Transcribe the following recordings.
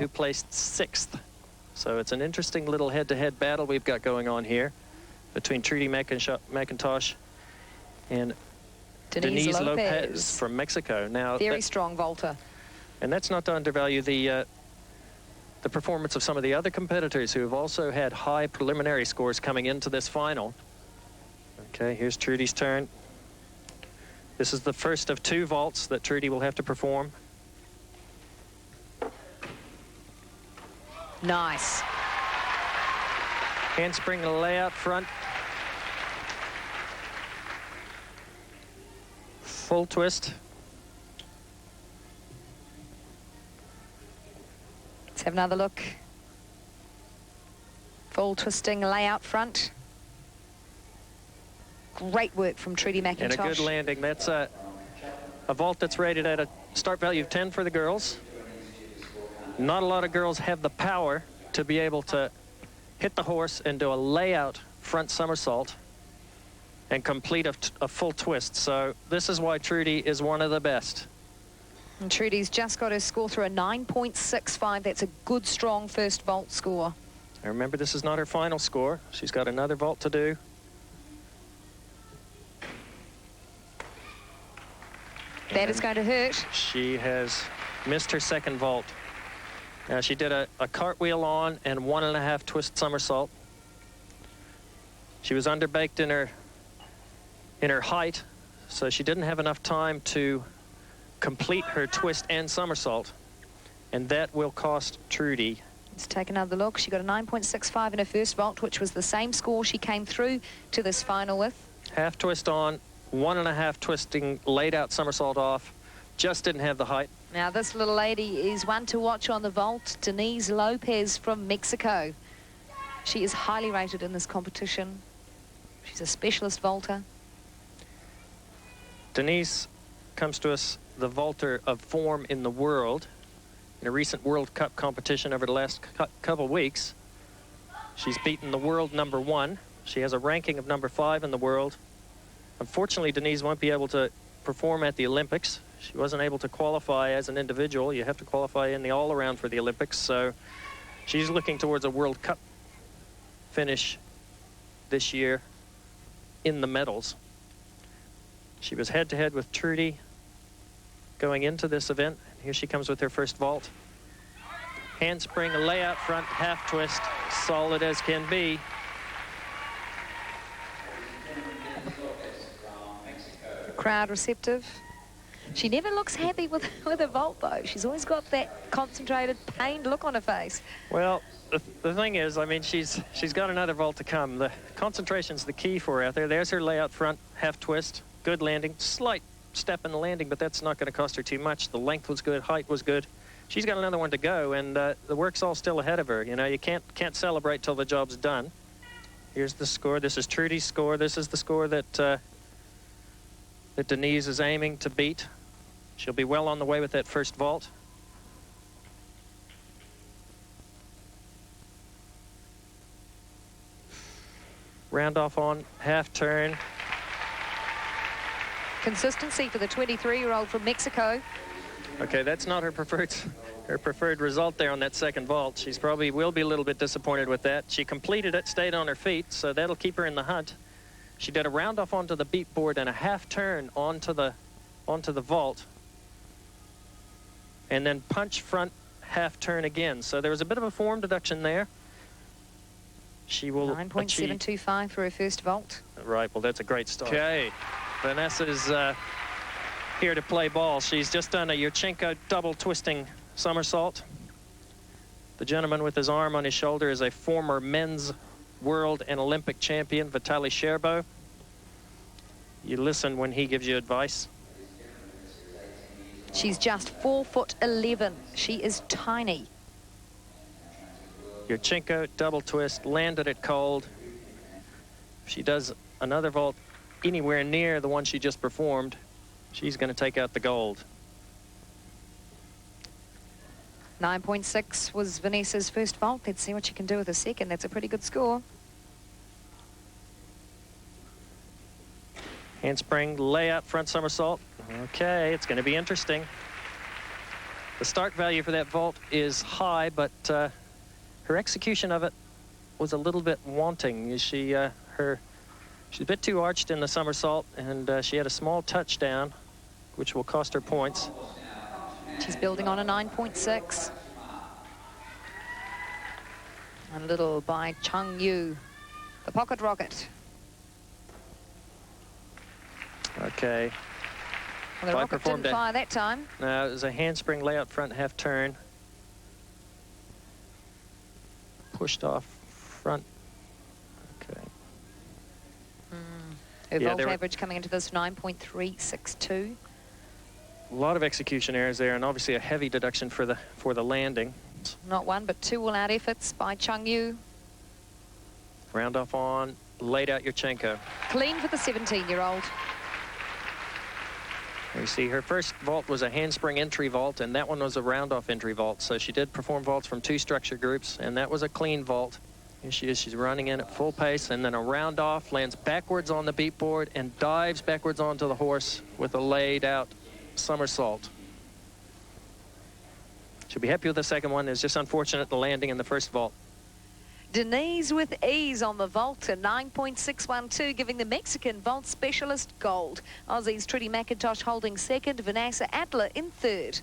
who placed 6th. So it's an interesting little head-to-head battle we've got going on here between Trudy McIntosh and Denise Lopez from Mexico. Now, very strong vaulter. And that's not to undervalue the performance of some of the other competitors who have also had high preliminary scores coming into this final. Okay, here's Trudy's turn. This is the first of 2 vaults that Trudy will have to perform. Nice. Handspring layout front. Full twist. Let's have another look. Full twisting layout front. Great work from Trudy McIntosh. And a good landing. That's a vault that's rated at a start value of 10 for the girls. Not a lot of girls have the power to be able to hit the horse and do a layout front somersault and complete a full twist. So this is why Trudy is one of the best. And Trudy's just got her score through a 9.65. That's a good, strong first vault score. And remember, this is not her final score. She's got another vault to do. That is going to hurt. She has missed her second vault. Now, she did a cartwheel on and 1.5 twist somersault. She was underbaked in her height, so she didn't have enough time to complete her twist and somersault, and that will cost Trudy. Let's take another look. She got a 9.65 in her first vault, which was the same score she came through to this final with. Half twist on, 1.5 twisting, laid out somersault off, just didn't have the height. Now this little lady is one to watch on the vault, Denise Lopez from Mexico. She is highly rated in this competition. She's a specialist vaulter. Denise comes to us the vaulter of form in the world. In a recent World Cup competition over the last couple weeks, she's beaten the world #1. She has a ranking of #5 in the world. Unfortunately, Denise won't be able to perform at the Olympics. She wasn't able to qualify as an individual. You have to qualify in the all-around for the Olympics, so she's looking towards a World Cup finish this year in the medals. She was head-to-head with Trudy going into this event. Here she comes with her first vault. Handspring, layout front, half twist, solid as can be. Crowd receptive. She never looks happy with a vault, though. She's always got that concentrated, pained look on her face. Well, the thing is, I mean, she's got another vault to come. The concentration's the key for her out there. There's her layout front, half twist, good landing, slight step in the landing, but that's not going to cost her too much. The length was good, height was good. She's got another one to go, and the work's all still ahead of her. You know, you can't celebrate till the job's done. Here's the score. This is Trudy's score. This is the score that that Denise is aiming to beat. She'll be well on the way with that first vault. Round off on half turn. Consistency for the 23-year-old from Mexico. Okay, that's not her preferred result there on that second vault. She's probably will be a little bit disappointed with that. She completed it, stayed on her feet, so that'll keep her in the hunt. She did a round off onto the beat board and a half turn onto the vault, and then punch front half turn again. So there was a bit of a form deduction there. She will 9.725 for her first vault. Right, well, that's a great start. Okay, Vanessa's here to play ball. She's just done a Yurchenko double twisting somersault. The gentleman with his arm on his shoulder is a former men's world and Olympic champion, Vitaly Sherbo. You listen when he gives you advice. She's just 4'11". She is tiny. Yurchenko double twist, landed it cold. If she does another vault anywhere near the one she just performed, she's going to take out the gold. 9.6 was Vanessa's first vault. Let's see what she can do with a second. That's a pretty good score. Handspring, layout, front somersault. Okay, it's going to be interesting. The start value for that vault is high, but her execution of it was a little bit wanting. She's a bit too arched in the somersault, and she had a small touchdown, which will cost her points. She's building on a 9.6. And little by Chung Yu, the pocket rocket. Okay. Well, the rocket didn't fire that time. No, it was a handspring layout front half turn. Pushed off front. Okay. Her vault average coming into this 9.362. A lot of execution errors there, and obviously a heavy deduction for the landing. Not one, but two all-out efforts by Chung Yu. Round off on, laid out Yurchenko. Clean for the 17-year-old. You see, her first vault was a handspring entry vault, and that one was a round-off entry vault. So she did perform vaults from two structure groups, and that was a clean vault. Here she is, she's running in at full pace, and then a round-off, lands backwards on the beat board, and dives backwards onto the horse with a laid-out somersault. She'll be happy with the second one. It's just unfortunate the landing in the first vault. Denise with ease on the vault to 9.612, giving the Mexican vault specialist gold. Aussie's Trudy McIntosh holding second, Vanessa Adler in third.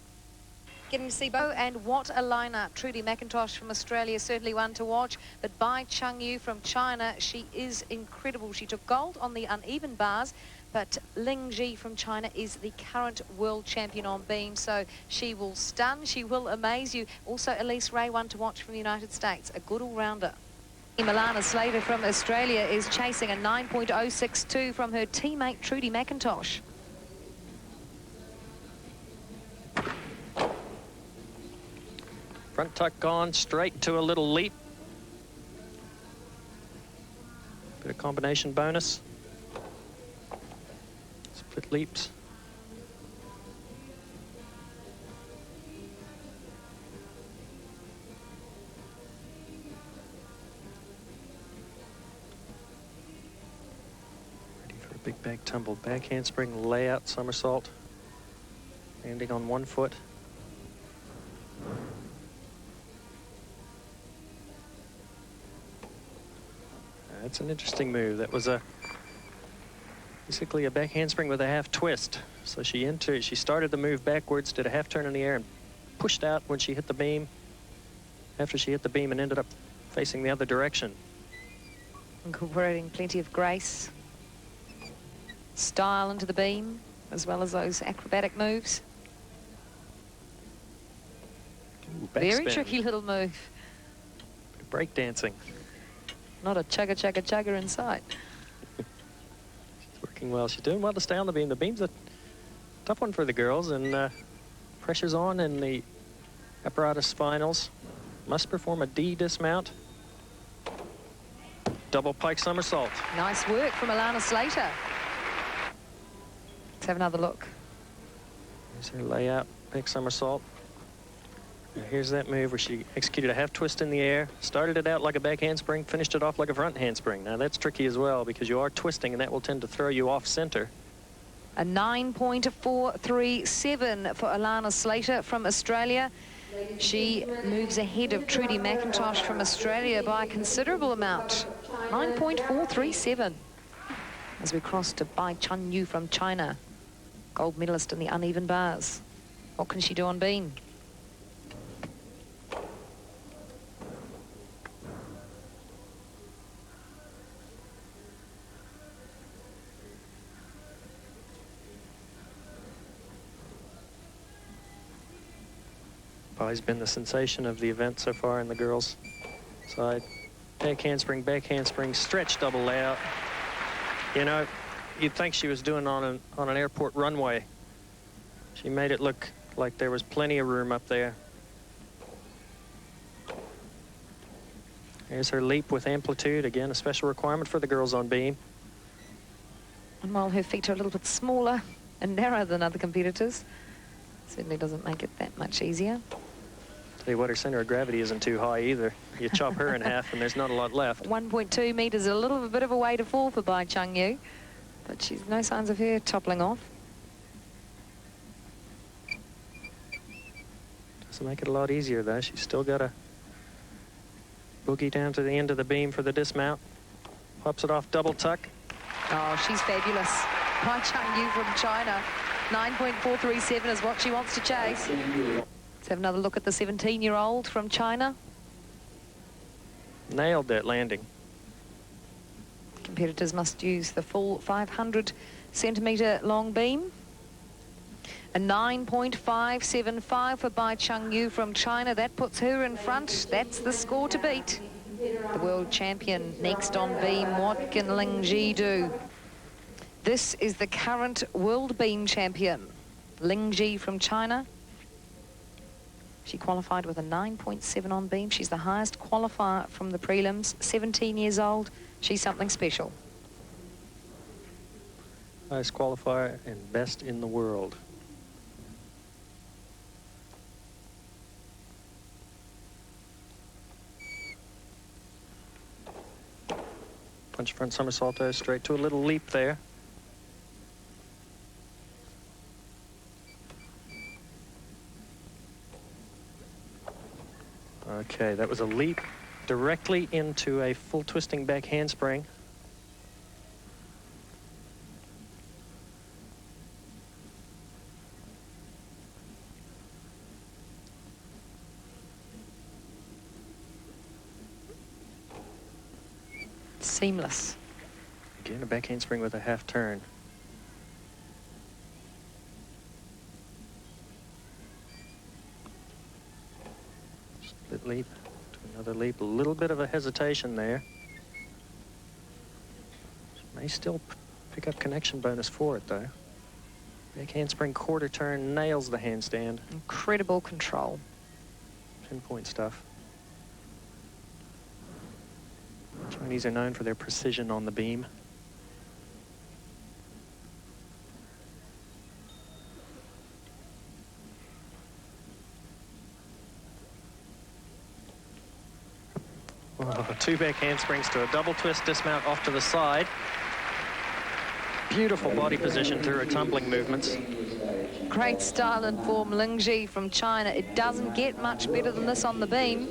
Getting to see both, and what a lineup. Trudy McIntosh from Australia, certainly one to watch, but Bai Chung Yu from China, she is incredible. She took gold on the uneven bars, but Ling Ji from China is the current world champion on beam, so she will stun, she will amaze you. Also, Elise Ray, one to watch from the United States, a good all-rounder. Milana Slater from Australia is chasing a 9.062 from her teammate Trudy McIntosh. Front tuck gone, straight to a little leap. Bit of combination bonus. Split leaps. Ready for a big back tumble. Back handspring, layout, somersault. Landing on one foot. That's an interesting move. That was basically a back handspring with a half twist. So she started the move backwards, did a half turn in the air, and pushed out when she hit the beam. After she hit the beam and ended up facing the other direction. Incorporating plenty of grace, style into the beam, as well as those acrobatic moves. Ooh, very tricky little move. Break dancing. Not a chugga, chugga, chugga in sight. She's working well. She's doing well to stay on the beam. The beam's a tough one for the girls, and pressure's on in the Apparatus finals. Must perform a D dismount. Double pike somersault. Nice work from Alana Slater. Let's have another look. Here's her layout, pike somersault. Here's that move where she executed a half twist in the air, started it out like a back handspring, finished it off like a front handspring. Now that's tricky as well because you are twisting and that will tend to throw you off center. A 9.437 for Alana Slater from Australia. She moves ahead of Trudy McIntosh from Australia by a considerable amount. 9.437 as we cross to Bai Chung Yu from China, gold medalist in the uneven bars. What can she do on beam? Bai's been the sensation of the event so far in the girls' side. Back handspring, stretch double layout. You know, you'd think she was doing on an airport runway. She made it look like there was plenty of room up there. Here's her leap with amplitude. Again, a special requirement for the girls on beam. And while her feet are a little bit smaller and narrower than other competitors, certainly doesn't make it that much easier. Tell you what, her center of gravity isn't too high either. You chop her in half and there's not a lot left. 1.2 meters, a little bit of a way to fall for Bai Chung Yu, but she's no signs of her toppling off. Doesn't make it a lot easier, though. She's still got a boogie down to the end of the beam for the dismount. Pops it off double tuck. Oh, she's fabulous. Bai Chang-yu from China. 9.437 is what she wants to chase. Let's have another look at the 17-year-old from China. Nailed that landing. Competitors must use the full 500-centimetre long beam. A 9.575 for Bai Chang-yu from China. That puts her in front. That's the score to beat. The world champion next on beam. What can Ling Ji do? This is the current world beam champion, Ling Ji from China. She qualified with a 9.7 on beam. She's the highest qualifier from the prelims. 17 years old. She's something special. Highest qualifier and best in the world. Punch front somersault straight to a little leap there. Okay, that was a leap directly into a full twisting back handspring. Seamless. Again, a back handspring with a half turn. Split leap to another leap. A little bit of a hesitation there. She may still pick up connection bonus for it, though. Back handspring quarter turn nails the handstand. Incredible control. Pinpoint stuff. Chinese are known for their precision on the beam. Oh, two back handsprings to a double twist dismount off to the side. Beautiful body position through her tumbling movements. Great style and form, Ling Ji from China. It doesn't get much better than this on the beam.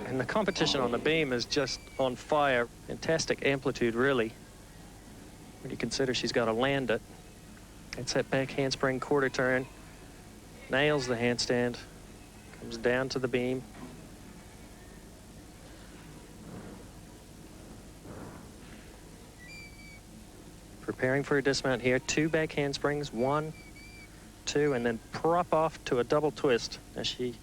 And the competition on the beam is just on fire. Fantastic amplitude, really. When you consider she's got to land it. It's that back handspring quarter turn. Nails the handstand. Comes down to the beam. Preparing for a dismount here. Two back handsprings. 1, 2, and then prop off to a double twist as she...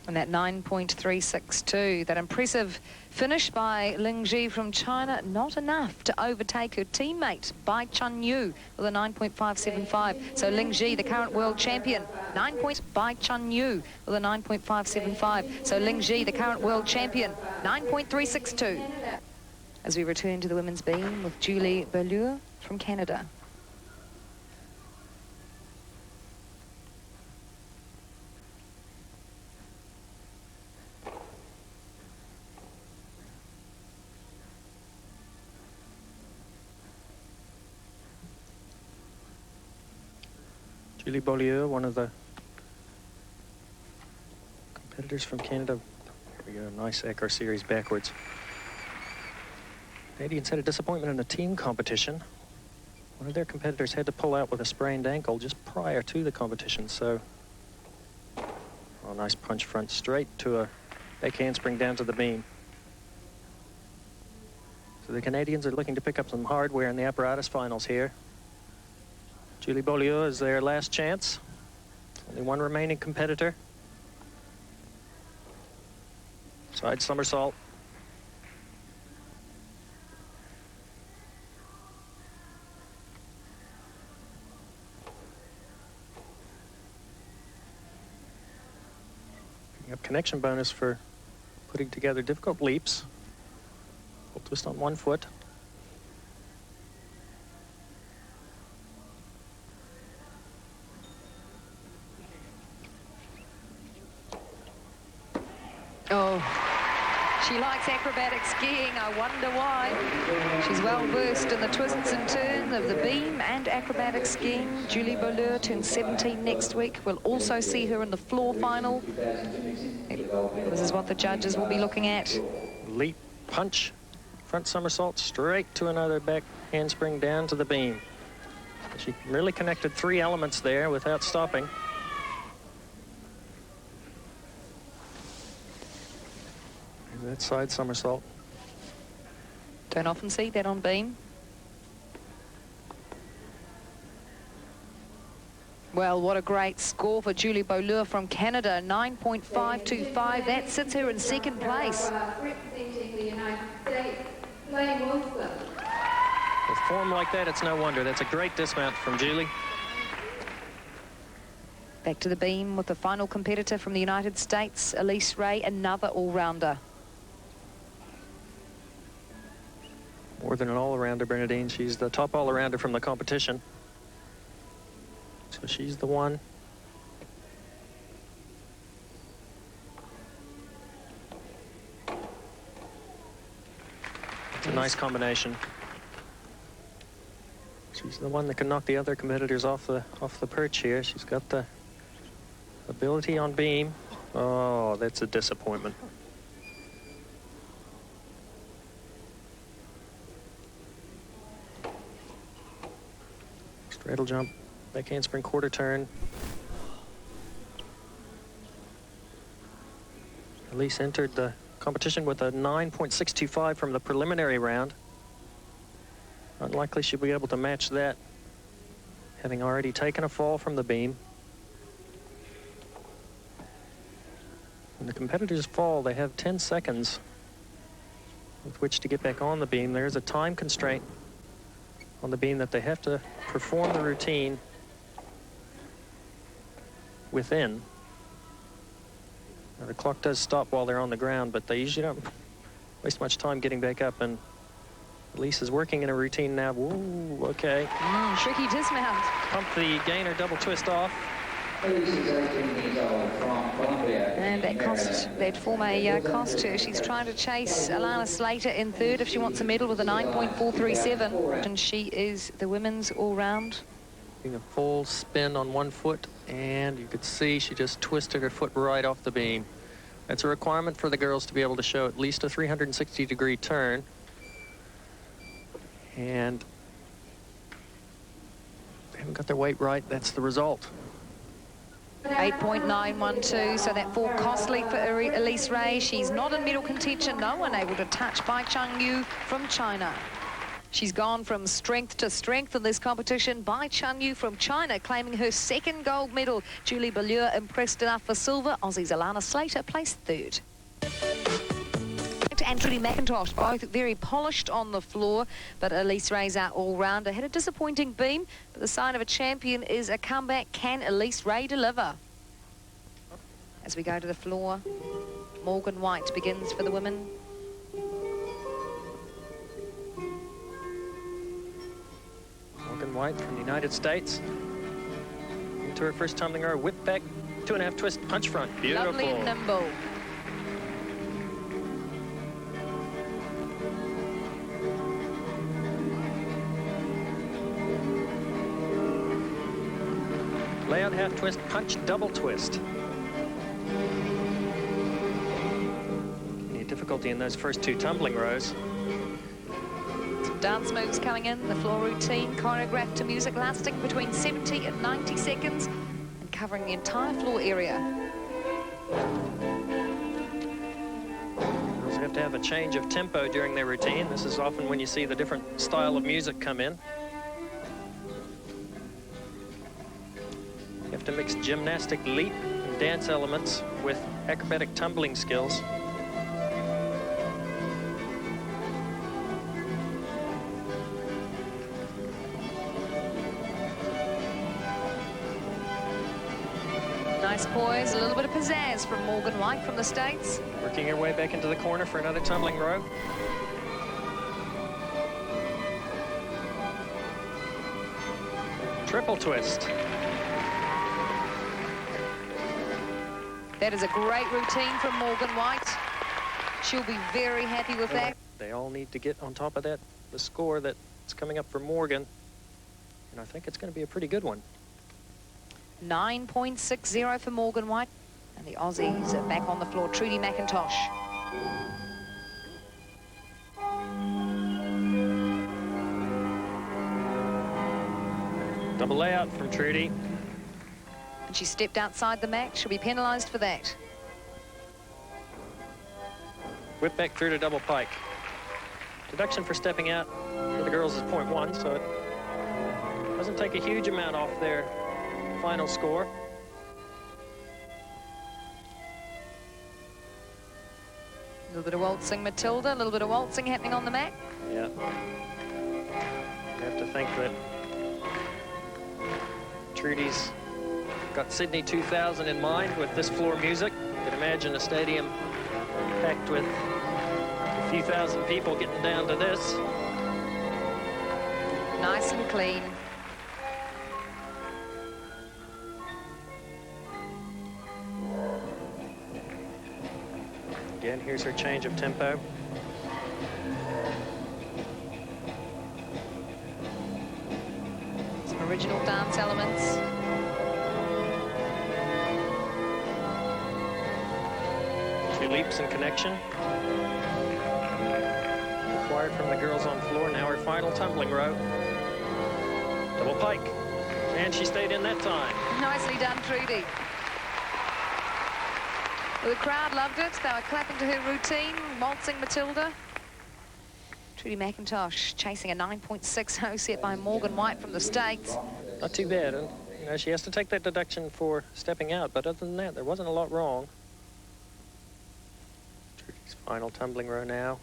And that 9.362, that impressive finish by Ling Ji from China, not enough to overtake her teammate, Bai Chang-yu, with a 9.575. So Ling Ji, the current world champion, 9 points. Bai Chang-yu with a 9.575. So Ling Ji, the current world champion, 9.362. As we return to the women's beam with Julie Beaulieu from Canada. Julie Beaulieu, one of the competitors from Canada. There we go, nice Ecker series backwards. Canadians had a disappointment in the team competition. One of their competitors had to pull out with a sprained ankle just prior to the competition, so... Oh, nice punch front straight to a back handspring down to the beam. So the Canadians are looking to pick up some hardware in the apparatus finals here. Julie Beaulieu is their last chance. Only one remaining competitor. Side somersault. Picking up connection bonus for putting together difficult leaps. Full twist on one foot. Oh, She likes acrobatic skiing, I wonder why. She's well versed in the twists and turns of the beam and acrobatic skiing. Julie Beaulieu turns 17 next week. We'll also see her in the floor final. This is what the judges will be looking at. Leap, punch, front somersault, straight to another back handspring down to the beam. She really connected 3 elements there without stopping. And that side somersault. Don't often see that on beam. Well, what a great score for Julie Beaulieu from Canada, 9.525. That sits her in second place. Representing the United States, Lane Wilson. With form like that, it's no wonder. That's a great dismount from Julie. Back to the beam with the final competitor from the United States, Elise Ray, another all-rounder. More than an all-arounder, Bernadine. She's the top all-arounder from the competition. So she's the one. It's a nice combination. She's the one that can knock the other competitors off the perch here. She's got the ability on beam. Oh, that's a disappointment. Straddle jump, back handspring quarter turn. Elise entered the competition with a 9.625 from the preliminary round. Unlikely she'll be able to match that, having already taken a fall from the beam. When the competitors fall, they have 10 seconds with which to get back on the beam. There's a time constraint on the beam that they have to perform the routine within. Now, the clock does stop while they're on the ground, but they usually don't waste much time getting back up, and Elise is working in a routine now. Whoa, okay. Tricky dismount. Pump the gainer double twist off. Elise is 18 years old from Colombia. And that form cost her. She's trying to chase Alana Slater in third if she wants a medal with a 9.437. And she is the women's all-round. Doing a full spin on one foot, and you could see she just twisted her foot right off the beam. That's a requirement for the girls to be able to show at least a 360-degree turn. And they haven't got their weight right. That's the result. 8.912, so that fall costly for Elise Ray. She's not in medal contention. No one able to touch Bai Chunyu from China. She's gone from strength to strength in this competition. Bai Chunyu from China claiming her second gold medal. Julie Beaulieu impressed enough for silver. Aussie's Alana Slater placed third. And Trudy McIntosh, both very polished on the floor, but Elise Ray's our all-rounder. Had a disappointing beam, but the sign of a champion is a comeback. Can Elise Ray deliver? As we go to the floor, Morgan White begins for the women. Morgan White from the United States. Into her first tumbling row, whip back, 2.5 twist, punch front. Beautiful. Lovely and nimble. Layout half twist, punch double twist. Any difficulty in those first 2 tumbling rows. Some dance moves coming in, the floor routine, choreographed to music, lasting between 70 and 90 seconds and covering the entire floor area. Girls have to have a change of tempo during their routine. This is often when you see the different style of music come in. You have to mix gymnastic leap and dance elements with acrobatic tumbling skills. Nice poise, a little bit of pizzazz from Morgan White from the States. Working her way back into the corner for another tumbling row. Triple twist. That is a great routine from Morgan White. She'll be very happy with that. They all need to get on top of that, the score that's coming up for Morgan. And I think it's going to be a pretty good one. 9.60 for Morgan White. And the Aussies are back on the floor. Trudy McIntosh. Double layout from Trudy. And she stepped outside the mat. She'll be penalised for that. Whip back through to double pike. Deduction for stepping out for the girls is 0.1, so it doesn't take a huge amount off their final score. A little bit of waltzing Matilda, a little bit of waltzing happening on the mat. Yeah. You have to think that Trudy's got Sydney 2000 in mind with this floor music. You can imagine a stadium packed with a few thousand people getting down to this. Nice and clean. Again, here's her change of tempo. Some original dance elements. Two leaps in connection. Required from the girls on floor. Now her final tumbling row. Double pike. And she stayed in that time. Nicely done, Trudy. Well, the crowd loved it. They were clapping to her routine, waltzing Matilda. Trudy McIntosh chasing a 9.60 set by Morgan White from the States. Not too bad. And, you know, she has to take that deduction for stepping out, but other than that, there wasn't a lot wrong. Trudy's final tumbling row now.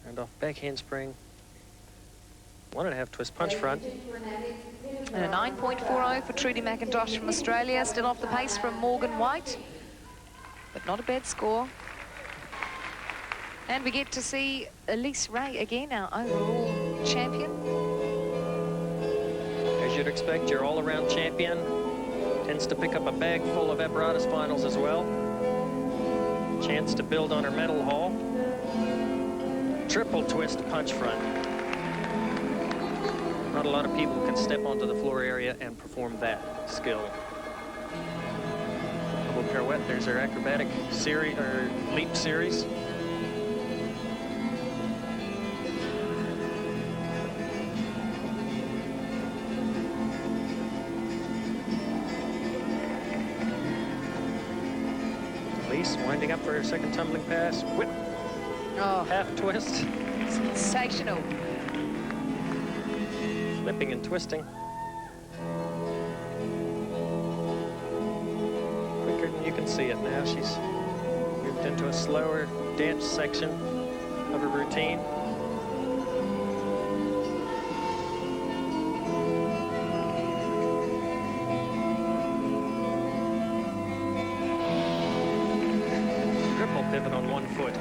And off back handspring. 1.5 twist punch front. And a 9.40 for Trudy McIntosh from Australia. Still off the pace from Morgan White, but not a bad score. And we get to see Elise Ray again, our overall champion. As you'd expect, your all-around champion tends to pick up a bag full of Apparatus finals as well. Chance to build on her medal haul. Triple twist punch front. Not a lot of people can step onto the floor area and perform that skill. Double pirouette, there's her acrobatic series, or leap series. Elise winding up for her second tumbling pass. Whip. Oh, Half twist. sensational. Flipping and twisting. Quicker than you can see it now. She's moved into a slower dance section of her routine. Triple pivot on one foot.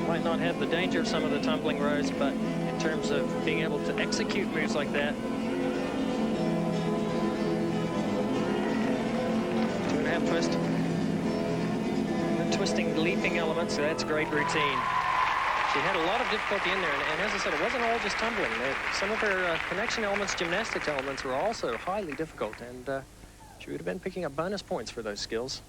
Might not have the danger of some of the tumbling rows, but in terms of being able to execute moves like that. 2.5 twist. And twisting, leaping elements, so that's great routine. She had a lot of difficulty in there, and as I said, it wasn't all just tumbling. Some of her connection elements, gymnastics elements, were also highly difficult, and she would have been picking up bonus points for those skills.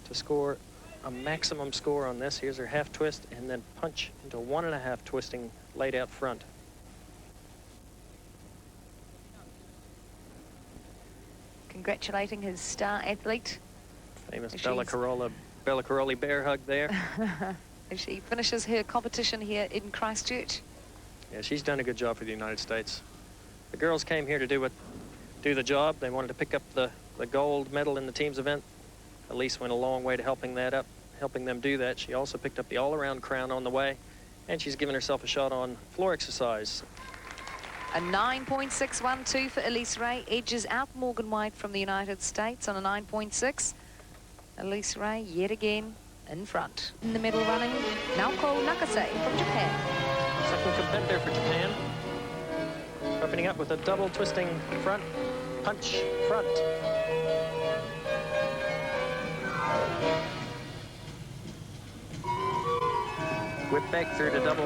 To score a maximum score on this, here's her half twist, and then punch into 1.5 twisting laid out front. Congratulating his star athlete. Famous Bella Caroli bear hug there. As she finishes her competition here in Christchurch. Yeah, she's done a good job for the United States. The girls came here to do the job. They wanted to pick up the gold medal in the team's event. Elise went a long way to helping them do that. She also picked up the all-around crown on the way, and she's given herself a shot on floor exercise. A 9.612 for Elise Ray, edges out Morgan White from the United States on a 9.6. Elise Ray yet again in front. In the middle running, Naoko Nakase from Japan. Second competitor for Japan. Opening up with a double twisting front punch front. Whip back through to double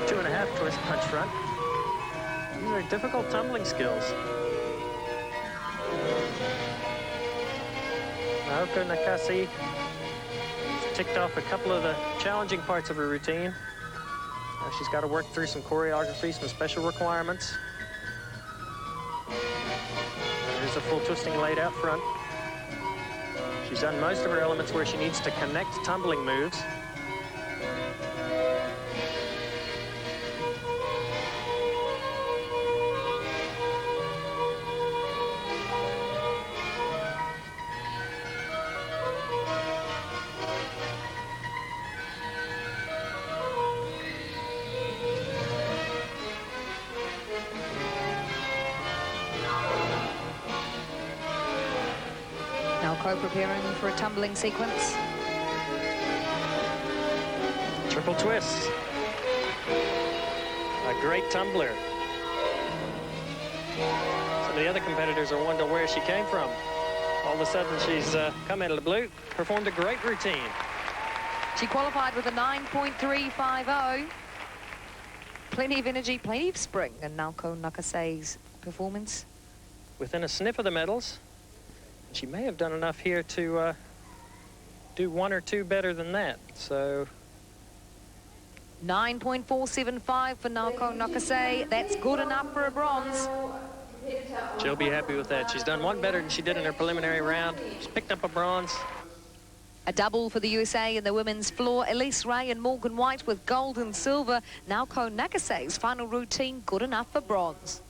2.5 twist punch front. These are difficult tumbling skills. Naoko Nakase ticked off a couple of the challenging parts of her routine. Now she's got to work through some choreography, some special requirements. There's a full twisting laid out front. She's done most of her elements where she needs to connect tumbling moves. Naoko preparing for a tumbling sequence. Triple twist. A great tumbler. Some of the other competitors are wondering where she came from. All of a sudden, she's come out of the blue, performed a great routine. She qualified with a 9.350. Plenty of energy, plenty of spring in Naoko Nakase's performance. Within a sniff of the medals. She may have done enough here to do 1 or 2 better than that. So 9.475 for Naoko Nakase. That's good enough for a bronze. she'll be happy with that. She's done 1 better than she did in her preliminary round. She's picked up a bronze. A double for the USA in the women's floor. Elise Ray and Morgan White with gold and silver. Naoko Nakase's final routine good enough for bronze.